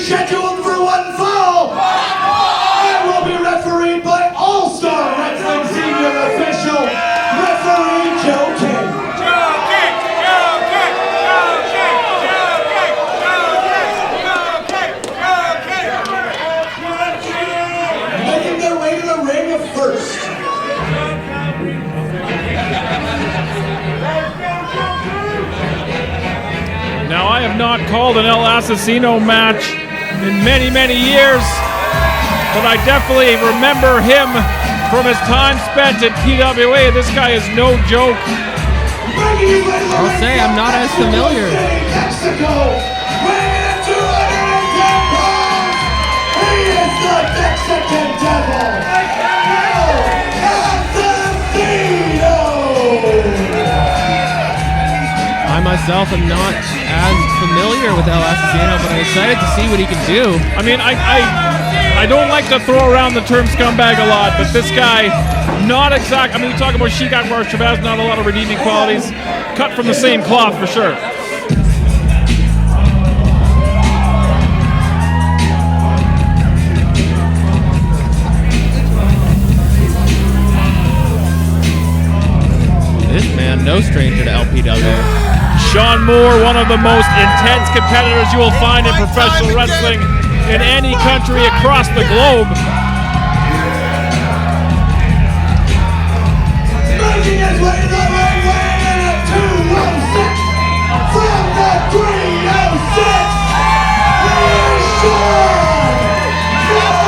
scheduled for one fall. And will be refereed by All-Star Wrestling Senior Official, referee Joe King. Making their way to the ring of first. Now, I have not called an El Asesino match in many, many years, but I definitely remember him from his time spent at PWA. This guy is no joke. I'll say I'm not as familiar. Mexico, weighing in 210 pounds, he is the Mexican Devil, El Asesino! I myself am not as familiar with El Asesino, but I'm excited to see what he can do. I mean, I don't like to throw around the term scumbag a lot, but this guy, not exact. I mean, we talk about Sheik Akbar Shabazz, not a lot of redeeming qualities. Cut from the same cloth for sure. This man, no stranger to LPW. Shaun Moore, one of the most intense competitors you will find in professional wrestling in any country across the globe. Making his way to the ring, weighing in at 206, from the 306, here's Shaun Moore!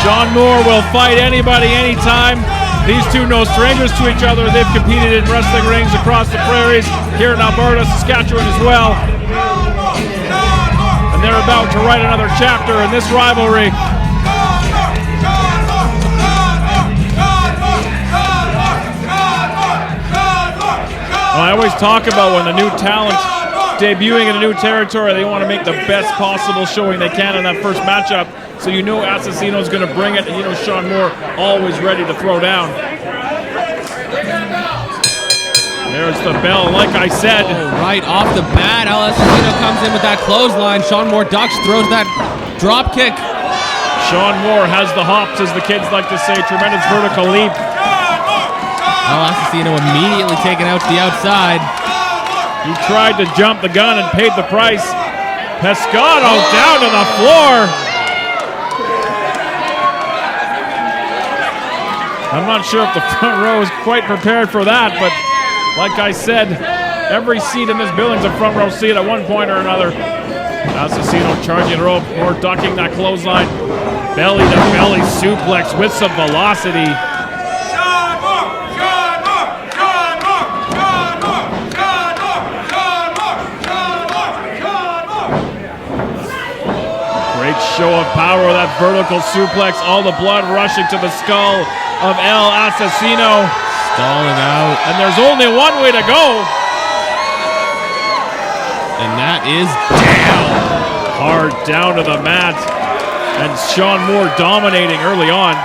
Shaun Moore will fight anybody, anytime. These two no strangers to each other. They've competed in wrestling rings across the prairies, here in Alberta, Saskatchewan as well. And they're about to write another chapter in this rivalry. Well, I always talk about when the new talent debuting in a new territory, they want to make the best possible showing they can in that first matchup. So you know Asesino's going to bring it, and you know Shaun Moore always ready to throw down. There's the bell, like I said. Oh, right off the bat, El Asesino comes in with that clothesline. Shaun Moore ducks, throws that drop kick. Shaun Moore has the hops, as the kids like to say. Tremendous vertical leap. El Asesino immediately taken out to the outside. He tried to jump the gun and paid the price. Pescado down to the floor. I'm not sure if the front row is quite prepared for that, but like I said, every seat in this building's a front row seat at one point or another. Asesino charging the rope or ducking that clothesline. Belly to belly suplex with some velocity. Great show of power with that vertical suplex. All the blood rushing to the skull of El Asesino. Stalling out. And there's only one way to go. And that is down. Hard down to the mat. And Shaun Moore dominating early on.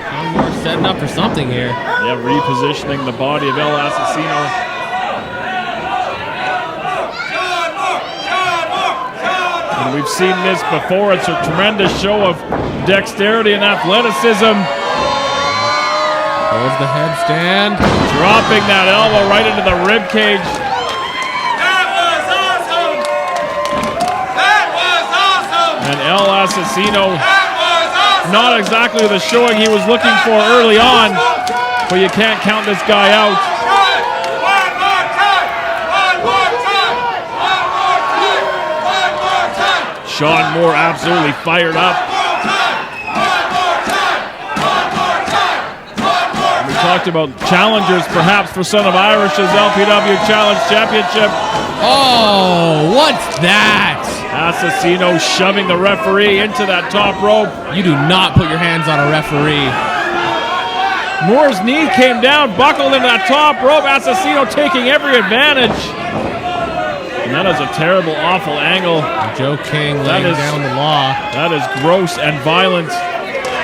Shaun Moore setting up for something here. Yeah, repositioning the body of El Asesino. And we've seen this before. It's a tremendous show of dexterity and athleticism. Holds the headstand. Dropping that elbow right into the rib cage. That was awesome! That was awesome! And El Asesino, That was awesome! not exactly the showing he was looking for early on, but you can't count this guy out. One more time! One more time! One more time! One more time! Shaun Moore absolutely fired up. We talked about challengers perhaps for Son of Irish's LPW Challenge Championship. Oh, what's that? Asesino shoving the referee into that top rope. You do not put your hands on a referee. Moore's knee came down, buckled into that top rope. Asesino taking every advantage. And that is a terrible, awful angle. Joe King laying down the law. That is gross and violent.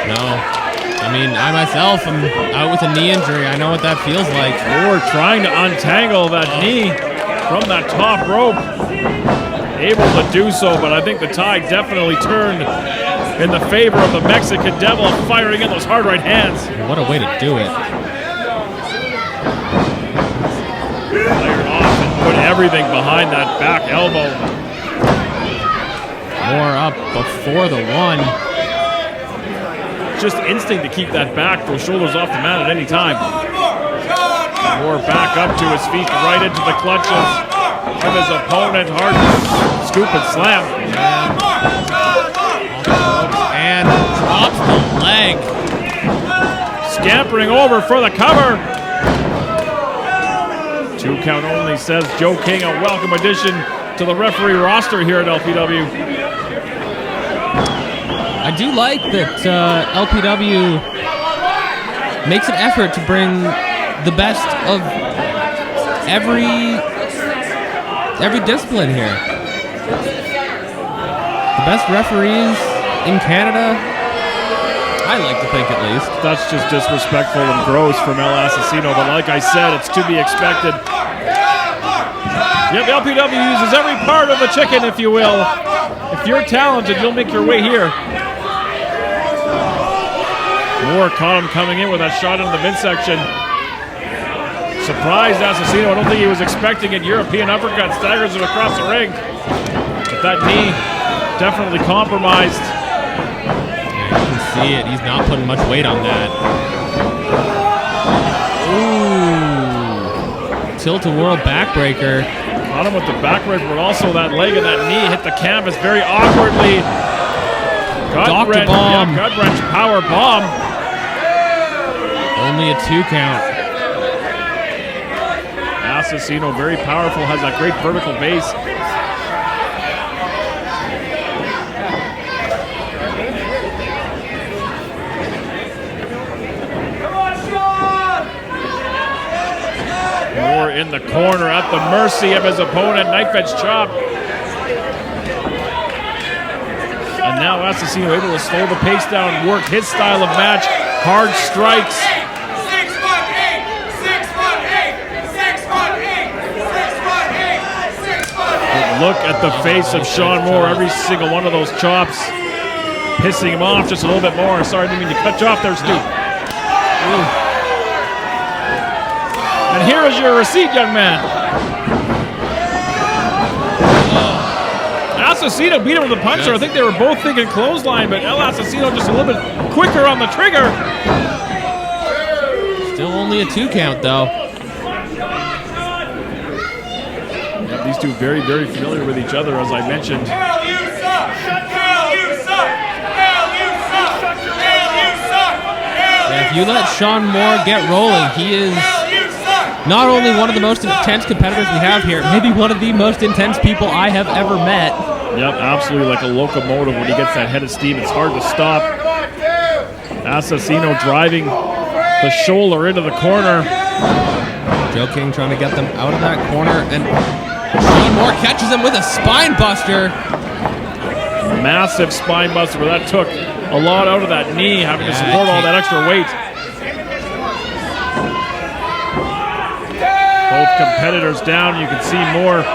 No. I mean, I myself am out with a knee injury. I know what that feels like. Moore trying to untangle that knee from that top rope. Able to do so, but I think the tide definitely turned in the favor of the Mexican Devil, firing in those hard right hands. What a way to do it. Fired off and put everything behind that back elbow. Moore up before the one. Just instinct to keep that back, those shoulders off the mat at any time. Moore back up to his feet, right into the clutches of his opponent. Hard scoop and slam. And drops the leg. Scampering over for the cover. 2 count only, says Joe King. A welcome addition to the referee roster here at LPW. I do like that LPW makes an effort to bring the best of every discipline here. The best referees in Canada, I like to think at least. That's just disrespectful and gross from El Asesino, but like I said, it's to be expected. Yep, LPW uses every part of the chicken, if you will. If you're talented, you'll make your way here. Moore caught him coming in with that shot into the midsection. Surprised Asesino. I don't think he was expecting it. European uppercut, staggers him across the ring. But that knee definitely compromised. Yeah, you can see it. He's not putting much weight on that. Ooh. Tilt-a-whirl backbreaker. Caught him with the backbreaker, but also that leg and that knee hit the canvas very awkwardly. Doctor bomb. Yeah, gut wrench power bomb. Only a 2 count. Asesino, very powerful, has that great vertical base. Moore in the corner at the mercy of his opponent. Knife edge chop. And now Asesino able to slow the pace down, work his style of match. Hard strikes. 6'8", 6'8". Look at the face of Shaun Moore. Every single one of those chops pissing him off just a little bit more. Sorry, I didn't mean to cut you off there, Stu. And here is your receipt, young man. Asesino beat him with a puncher. I think they were both thinking clothesline, but El Asesino just a little bit quicker on the trigger. Still only a 2 count, though. Yeah, these two very, very familiar with each other, as I mentioned. Hell, you suck! Hell, you suck! Hell, you suck! Hell, you suck! Yeah, if you let Shaun Moore get rolling, he is not only one of the most intense competitors we have here, maybe one of the most intense people I have ever met. Yep, absolutely like a locomotive when he gets that head of steam. It's hard to stop. Asesino driving the shoulder into the corner. Joe King trying to get them out of that corner, and Shaun Moore catches him with a spine buster. Massive spine buster, but that took a lot out of that knee, having to support all that extra weight. Both competitors down. You can see Moore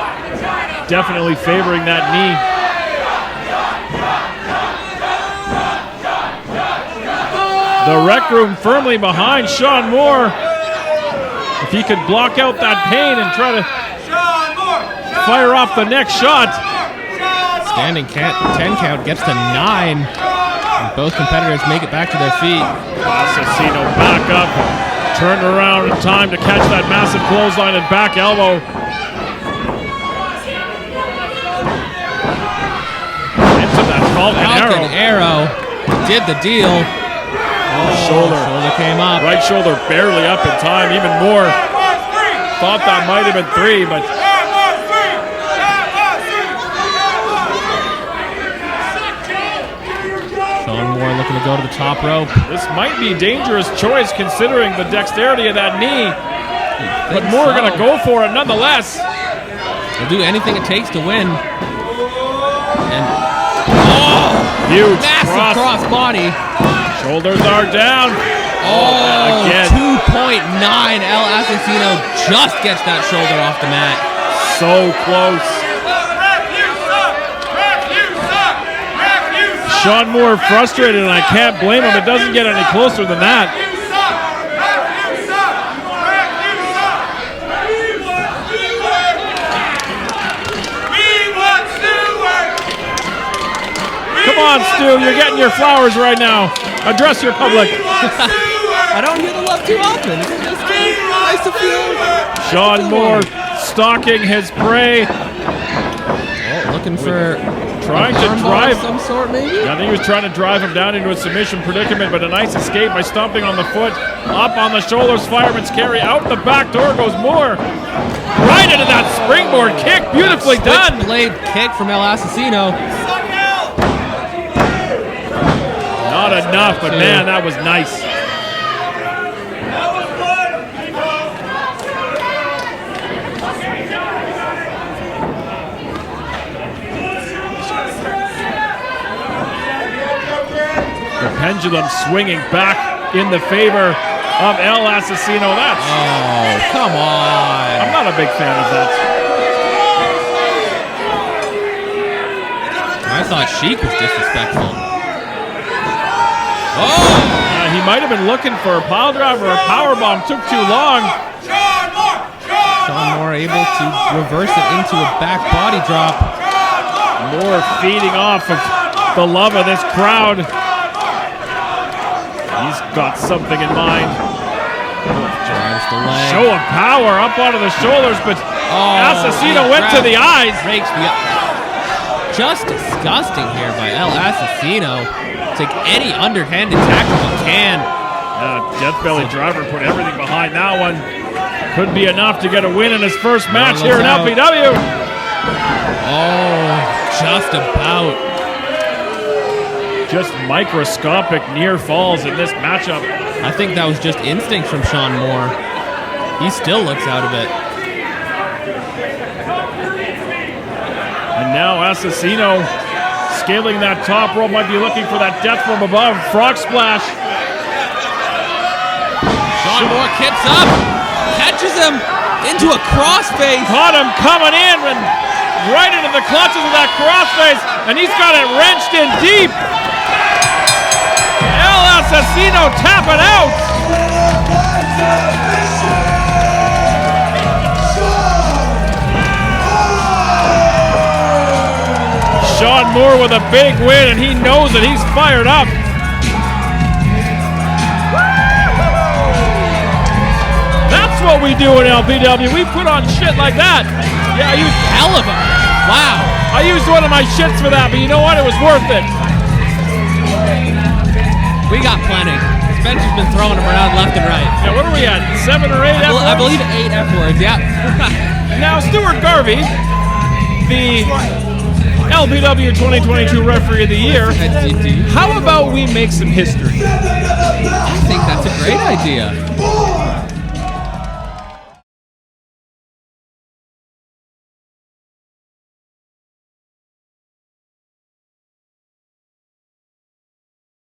definitely favoring that knee. The Rec Room firmly behind Shaun Moore. If he could block out that pain and try to fire off the next shot. Standing 10 count gets to 9. And both competitors make it back to their feet. Asesino back up. Turned around in time to catch that massive clothesline and back elbow. Into that Falcon arrow. Did the deal. Shoulder came up. Right shoulder barely up in time. Even more. Thought that might have been 3, but Shaun Moore looking to go to the top rope. this might be a dangerous choice considering the dexterity of that knee. But Moore going to go for it nonetheless. He'll do anything it takes to win. And Huge massive cross body. Shoulders are down. Oh, again. 2.9. El Asesino just gets that shoulder off the mat. So close. Shaun Moore frustrated, and I can't blame him. It doesn't get any closer than that. Come on, Stu, you're getting your flowers right now. Address your public. I don't hear the love too often. It's just nice to feel. Shaun Moore stalking his prey. Oh, looking for trying to drive of some sort, maybe? I think he was trying to drive him down into a submission predicament, but a nice escape by stomping on the foot. Up on the shoulders, fireman's carry. Out the back door goes Moore. Right into that springboard kick. Beautifully done. Blade kick from El Asesino. Not enough, but man, that was nice. The pendulum swinging back in the favor of El Asesino. That's... Oh, come on. I'm not a big fan of that. I thought Sheik was disrespectful. Oh! He might have been looking for a pile driver or a power bomb. Took too long. Shaun Moore able to reverse it into a back body drop. Moore feeding off of the love of this crowd. He's got something in mind. Drives the leg. Show of power up onto the shoulders, but Asesino went to the eyes. Breaks the just disgusting here by El Asesino. Take any underhanded tactic he can. Death Belly driver put everything behind that one. Could be enough to get a win in his first match here in LPW. Oh, just about. Just microscopic near falls in this matchup. I think that was just instinct from Shaun Moore. He still looks out of it. And now Asesino scaling that top rope, might be looking for that death from above. Frog splash. Shaun Moore kicks up, catches him into a crossface. Caught him coming in and right into the clutches of that crossface, and he's got it wrenched in deep. El Asesino tapping out. Shaun Moore with a big win, and he knows that he's fired up. That's what we do in LPW. We put on shit like that. Yeah, I used Hell of a wow. I used one of my shits for that, but you know what? It was worth it. We got plenty. Spencer's been throwing them around left and right. Yeah, what are we at? 7 or 8 F words? I believe 8 F words, yeah. Now, Stewart Garvey, the LPW 2022 Referee of the Year. How about we make some history? I think that's a great idea.